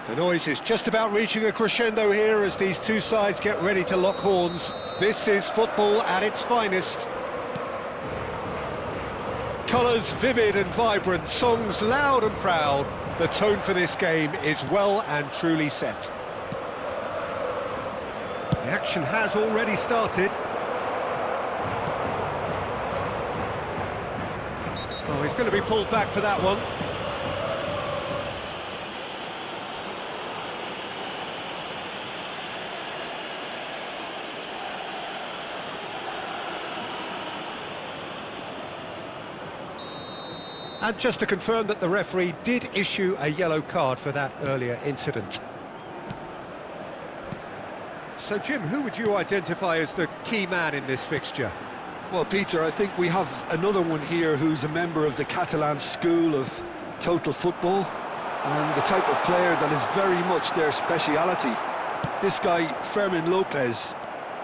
The noise is just about reaching a crescendo here as these two sides get ready to lock horns. This is football at its finest. Colours vivid and vibrant, songs loud and proud. The tone for this game is well and truly set. The action has already started. Oh, he's going to be pulled back for that one. And just to confirm that the referee did issue a yellow card for that earlier incident. So, Jim, who would you identify as the key man in this fixture? Well, Peter, I think we have another one here who's a member of the Catalan school of total football and the type of player that is very much their speciality. This guy, Fermin Lopez,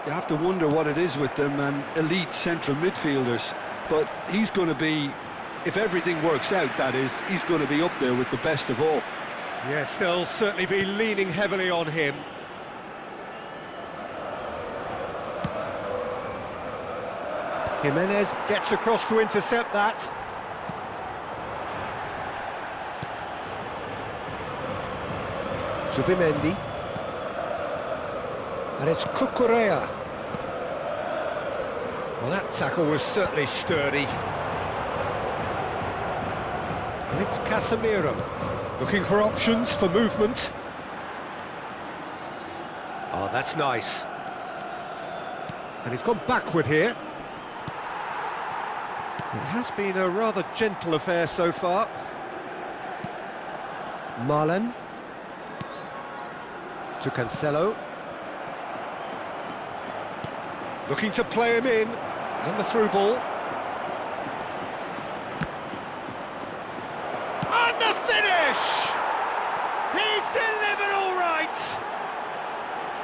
you have to wonder what it is with them and elite central midfielders, but he's going to be, if everything works out, that is, he's going to be up there with the best of all. Yes, they'll certainly be leaning heavily on him. Jimenez gets across to intercept that. Zubimendi. And it's Cucurella. Well, that tackle was certainly sturdy. And it's Casemiro, looking for options for movement. Oh, that's nice. And he's gone backward here. It has been a rather gentle affair so far. Marlen. To Cancelo. Looking to play him in. And the through ball. And the finish! He's delivered all right!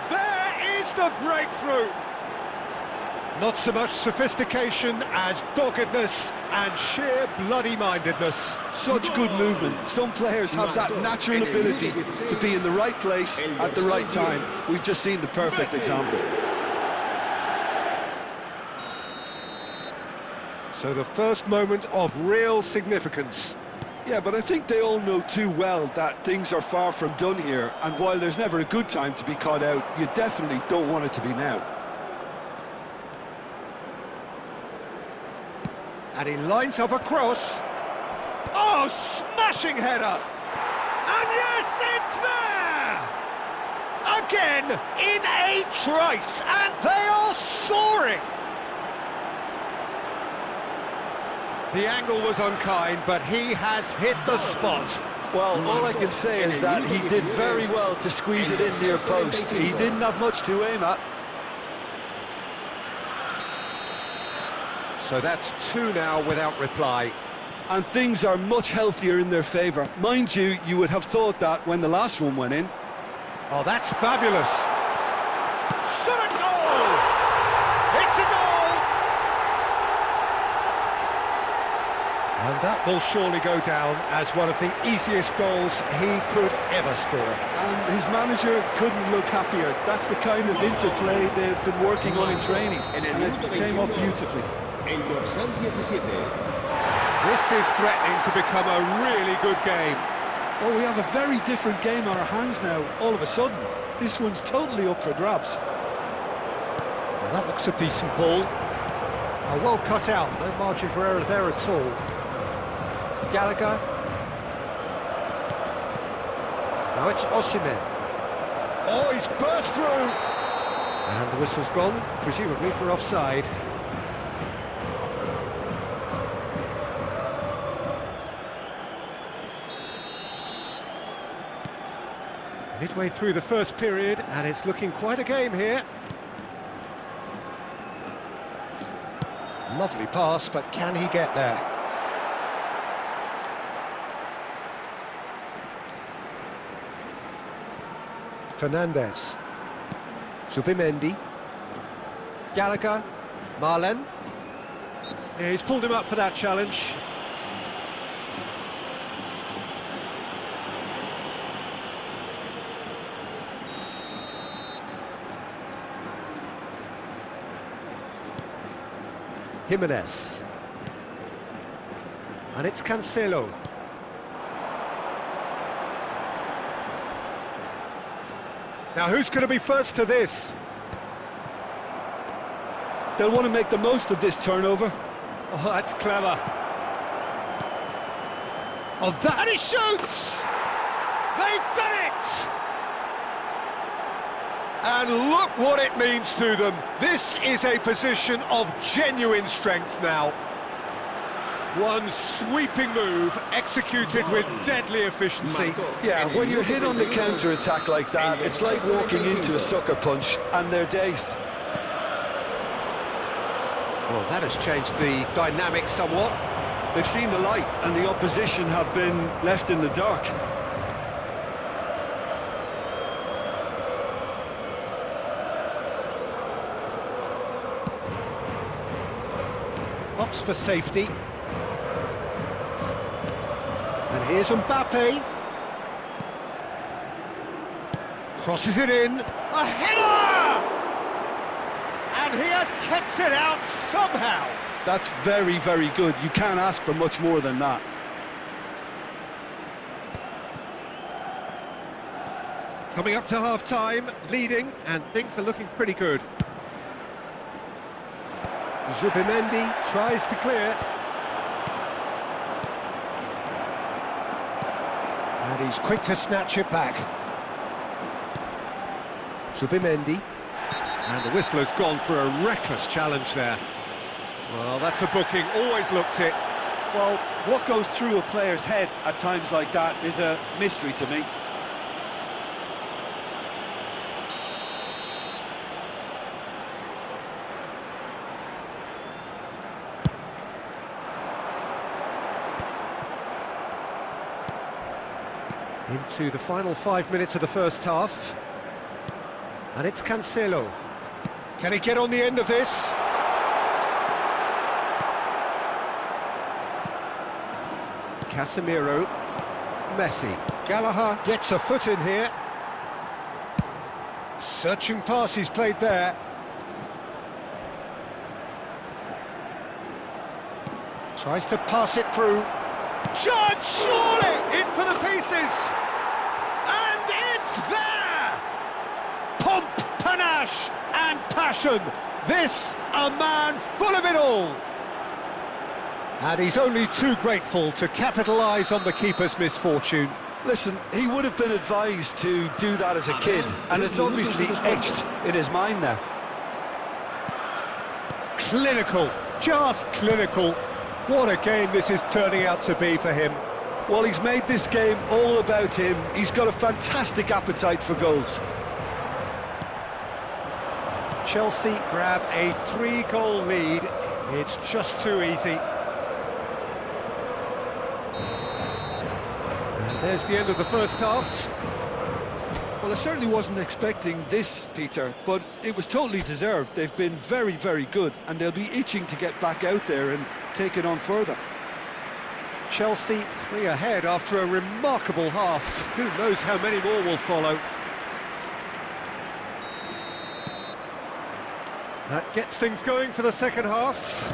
There is the breakthrough! Not so much sophistication as doggedness and sheer bloody-mindedness. Such good movement. Some players have that natural ability to be in the right place at the right time. We've just seen the perfect example. So the first moment of real significance. Yeah, but I think they all know too well that things are far from done here, and while there's never a good time to be caught out, you definitely don't want it to be now. And he lines up a cross. Oh, smashing header! And yes, it's there! Again, in a trice, and they are soaring! The angle was unkind, but he has hit the spot. Well, all I can say is that he did very well to squeeze it in near post. He didn't have much to aim at. So that's two now without reply. And things are much healthier in their favour. Mind you, you would have thought that when the last one went in. Oh, that's fabulous. Shot a goal! It's a goal! And that will surely go down as one of the easiest goals he could ever score. And his manager couldn't look happier. That's the kind of interplay they've been working on in training. And it came off beautifully. This is threatening to become a really good game. Oh, we have a very different game on our hands now, all of a sudden. This one's totally up for grabs. Well, that looks a decent ball. Oh, well cut out, no margin for error there at all. Gallagher. Now it's Osimhen. Oh, he's burst through! And the whistle's gone, presumably for offside. Midway through the first period, and it's looking quite a game here. Lovely pass, but can he get there? Fernandez. Zubimendi. Gallagher. Marlen. Yeah, he's pulled him up for that challenge. Jimenez. And it's Cancelo. Now who's going to be first to this? They'll want to make the most of this turnover. Oh, that's clever. Oh, that... And he shoots! They've done it! And look what it means to them. This is a position of genuine strength now. One sweeping move, executed with deadly efficiency. Yeah, when you're hit on the counter-attack like that, it's like walking into a sucker punch, and they're dazed. Well, that has changed the dynamic somewhat. They've seen the light, and the opposition have been left in the dark. Opts for safety. And here's Mbappe. Crosses it in. A header! And he has kept it out somehow. That's very, very good. You can't ask for much more than that. Coming up to half-time, leading, and things are looking pretty good. Zubimendi tries to clear. And he's quick to snatch it back. Zubimendi. And the whistler's gone for a reckless challenge there. Well, that's a booking, always looked it. Well, what goes through a player's head at times like that is a mystery to me. Into the final 5 minutes of the first half. And it's Cancelo. Can he get on the end of this? Casemiro. Messi. Gallagher gets a foot in here. Searching pass he's played there. Tries to pass it through. Shot, surely! In for the pieces! And it's there! Pomp, panache and passion. This, a man full of it all. And he's only too grateful to capitalise on the keeper's misfortune. Listen, he would have been advised to do that as a kid, and it's obviously etched in his mind now. Clinical, just clinical. What a game this is turning out to be for him. Well, he's made this game all about him. He's got a fantastic appetite for goals. Chelsea grab a 3-goal lead. It's just too easy. And there's the end of the first half. Well, I certainly wasn't expecting this, Peter, but it was totally deserved. They've been very, very good, and they'll be itching to get back out there and take it on further. Chelsea 3 ahead after a remarkable half. Who knows how many more will follow. That gets things going for the second half.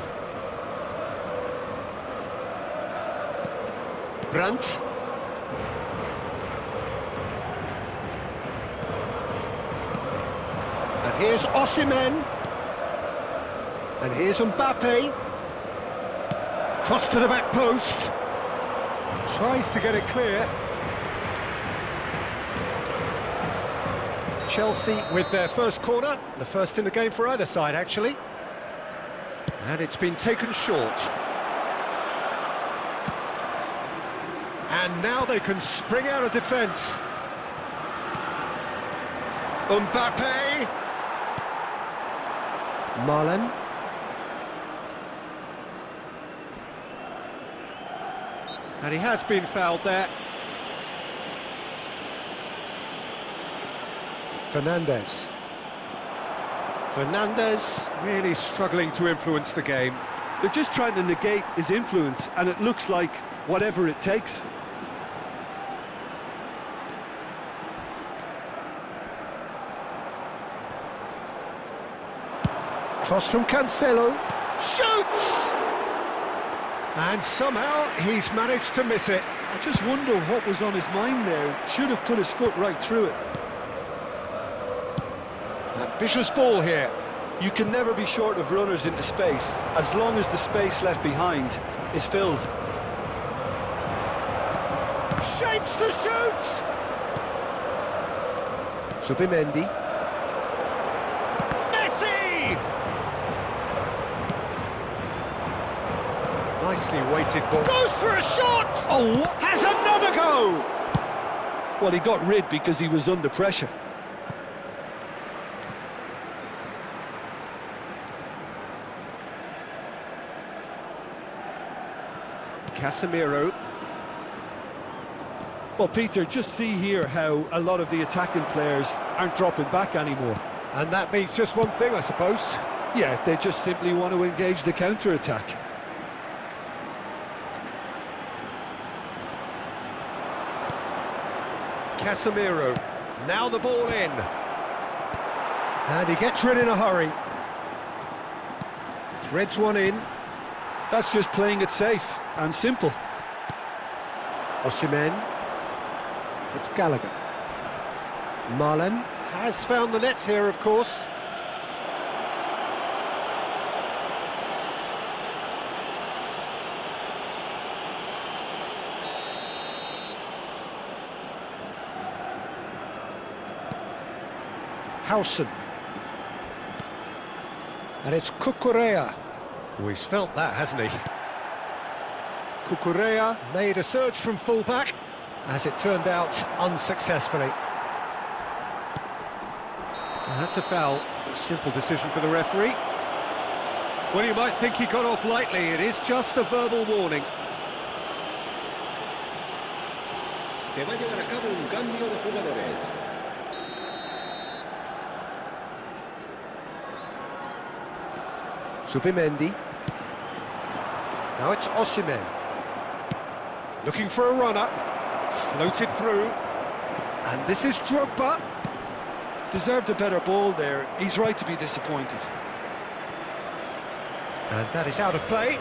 Brandt. And here's Osimhen. And here's Mbappe. Cross to the back post. Tries to get it clear. Chelsea with their first corner, the first in the game for either side, actually. And it's been taken short. And now they can spring out of defence. Mbappe. Marlon. And he has been fouled there. Fernandes. Fernandes really struggling to influence the game. They're just trying to negate his influence, and it looks like whatever it takes. Cross from Cancelo. Shoots! And somehow he's managed to miss it. I just wonder what was on his mind there. Should have put his foot right through it. Ambitious ball here. You can never be short of runners into space, as long as the space left behind is filled. Shapes to shoot! Subimendi. Messi! Nicely weighted ball. Goes for a shot! Oh, Has another go! well, he got rid because he was under pressure. Casemiro. Well, Peter, just see here how a lot of the attacking players aren't dropping back anymore. And that means just one thing, I suppose. Yeah, they just simply want to engage the counter-attack. Casemiro. Now the ball in. And he gets rid in a hurry. Threads one in. That's just playing it safe and simple. Osimhen. It's Gallagher. Marlen has found the net here, of course. Howson. And it's Cucurella. Oh, he's felt that, hasn't he? Cucurella made a surge from full-back, as it turned out, unsuccessfully. And that's a foul. A simple decision for the referee. Well, you might think he got off lightly. It is just a verbal warning. Se va a llevar a cabo un cambio de jugadores. Subimendi. Now it's Osimhen. Looking for a runner. Floated through. And this is Drogba. Deserved a better ball there. He's right to be disappointed. And that is out of play.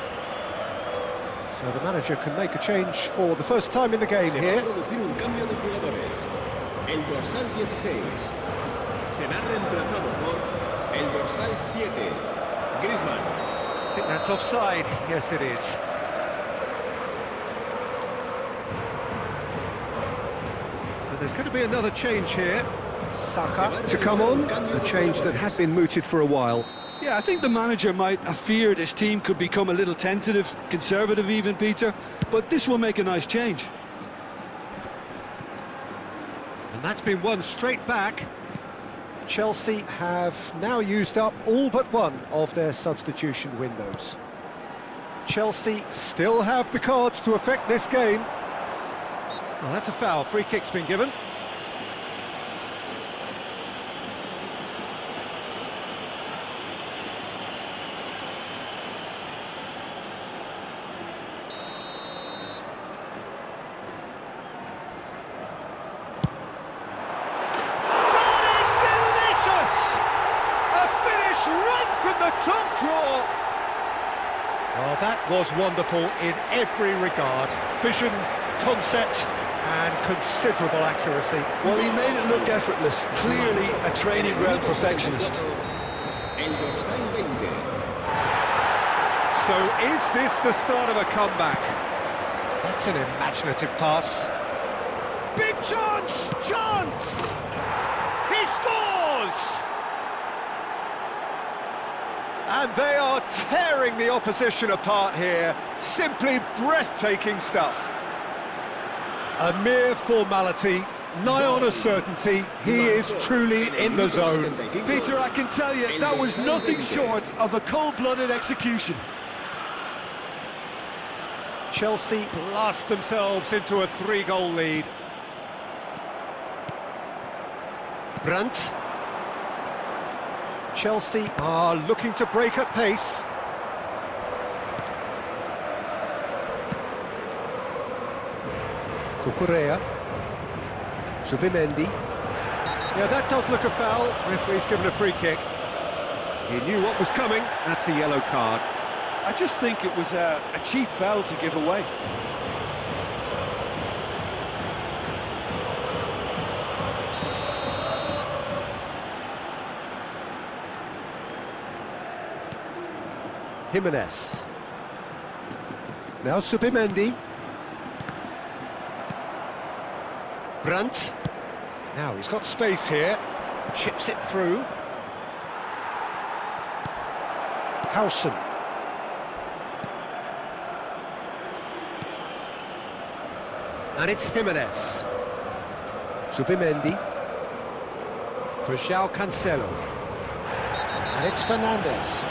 So the manager can make a change for the first time in the game Se va here. a producir un cambio de jugadores. El dorsal 16 será reemplazado por el dorsal 7, Griezmann. I think that's offside. Yes, it is. So there's going to be another change here. Saka to come on, a change that had been mooted for a while. Yeah, I think the manager might have feared his team could become a little tentative, conservative even, Peter, but this will make a nice change. And that's been won straight back. Chelsea have now used up all but one of their substitution windows. Chelsea still have the cards to affect this game. Well, that's a foul. Free kick's been given. Right from the top draw. Well, that was wonderful in every regard. Vision, concept, and considerable accuracy. Well, he made it look effortless. Clearly a training ground perfectionist. El dorsal 20. So is this the start of a comeback? That's an imaginative pass. Big chance! Chance! He scores! And they are tearing the opposition apart here. Simply breathtaking stuff. A mere formality, nigh on a certainty. He is truly in the zone. Peter, I can tell you, that was nothing short of a cold-blooded execution. Chelsea blast themselves into a 3-goal lead. Brandt. Chelsea are looking to break at pace. Cucurella. Subimendi. Yeah, that does look a foul. Referee's given a free kick. He knew what was coming. That's a yellow card. I just think it was a cheap foul to give away. Jimenez. Now Subimendi. Brandt. Now he's got space here. Chips it through. Howson. And it's Jimenez. Subimendi. For João Cancelo. And it's Fernandes.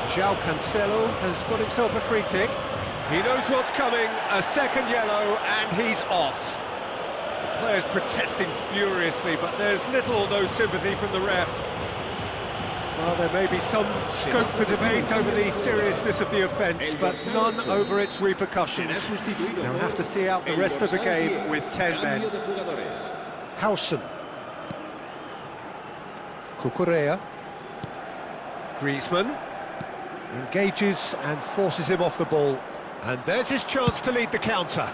João Cancelo has got himself a free kick. He knows what's coming, a second yellow, and he's off. The player's protesting furiously, but there's little or no sympathy from the ref. Well, there may be some scope for debate over the seriousness of the offence, but none over its repercussions. They'll have to see out the rest of the game with 10 men. Howson. Cucurella. Griezmann. Engages and forces him off the ball. And there's his chance to lead the counter.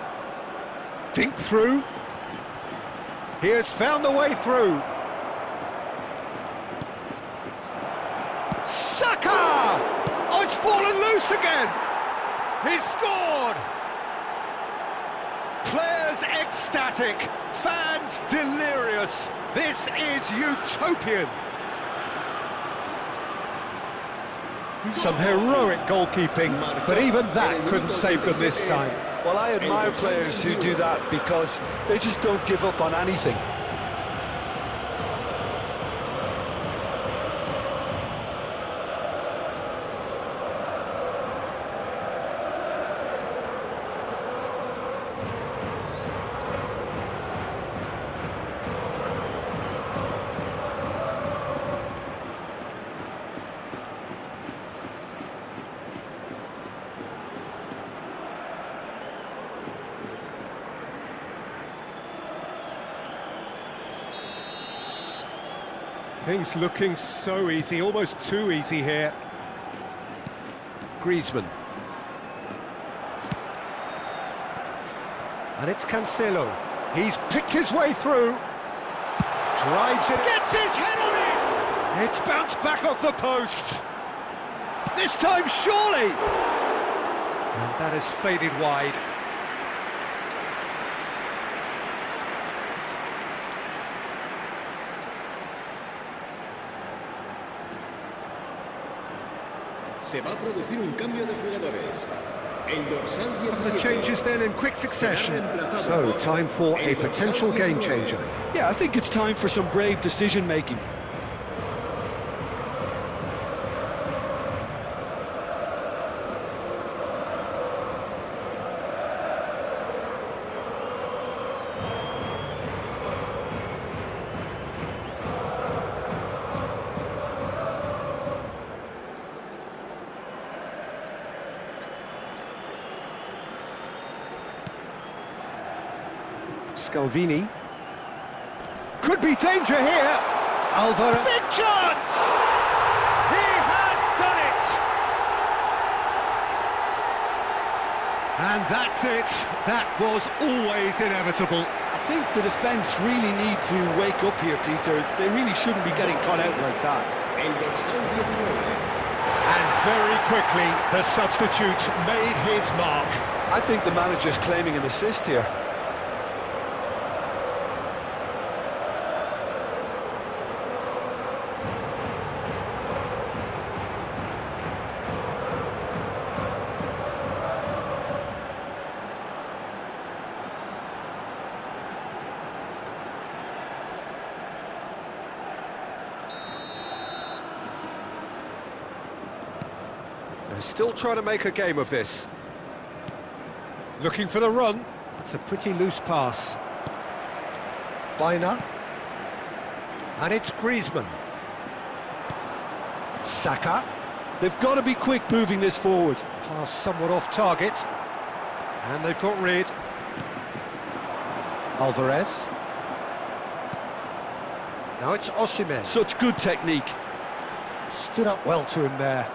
Dink through. He has found the way through. Saka! Oh, it's fallen loose again! He's scored! Players ecstatic, fans delirious. This is utopian. Some heroic goalkeeping, but even that couldn't save them this time. Well, I admire players who do that because they just don't give up on anything. Things looking so easy, almost too easy here. Griezmann. And it's Cancelo. He's picked his way through. Drives it, gets his head on it! It's bounced back off the post. This time, surely! And that has faded wide. Se va a producir un cambio de jugadores. El dorsal The 17. changes then in quick succession. So, time for a potential game changer. Yeah, I think it's time for some brave decision-making. Scalvini. Could be danger here. Alvaro. Big chance! He has done it! And that's it. That was always inevitable. I think the defence really need to wake up here, Peter. They really shouldn't be getting caught out like that. El dorsal 19. And very quickly, the substitute made his mark. I think the manager's claiming an assist here. They're still trying to make a game of this. Looking for the run. It's a pretty loose pass. Baina. And it's Griezmann. Saka. They've got to be quick moving this forward. Pass somewhat off target. And they've got rid. Alvarez. Now it's Osimhen. Such good technique. Stood up well to him there.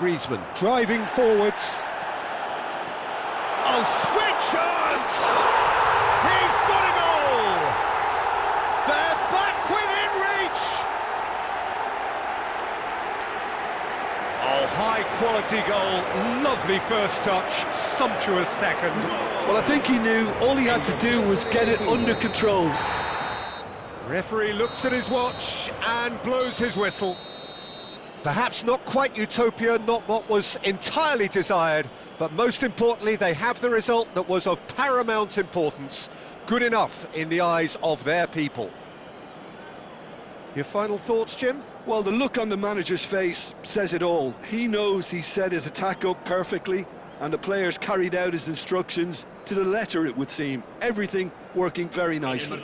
Griezmann driving forwards. Oh, sweet chance! He's got a goal! They're back within reach! Oh, high-quality goal, lovely first touch, sumptuous second. Well, I think he knew all he had to do was get it under control. Referee looks at his watch and blows his whistle. Perhaps not quite utopia, not what was entirely desired, but most importantly, they have the result that was of paramount importance. Good enough in the eyes of their people. Your final thoughts, Jim? Well, the look on the manager's face says it all. He knows he set his attack up perfectly, and the players carried out his instructions to the letter, it would seem. Everything working very nicely.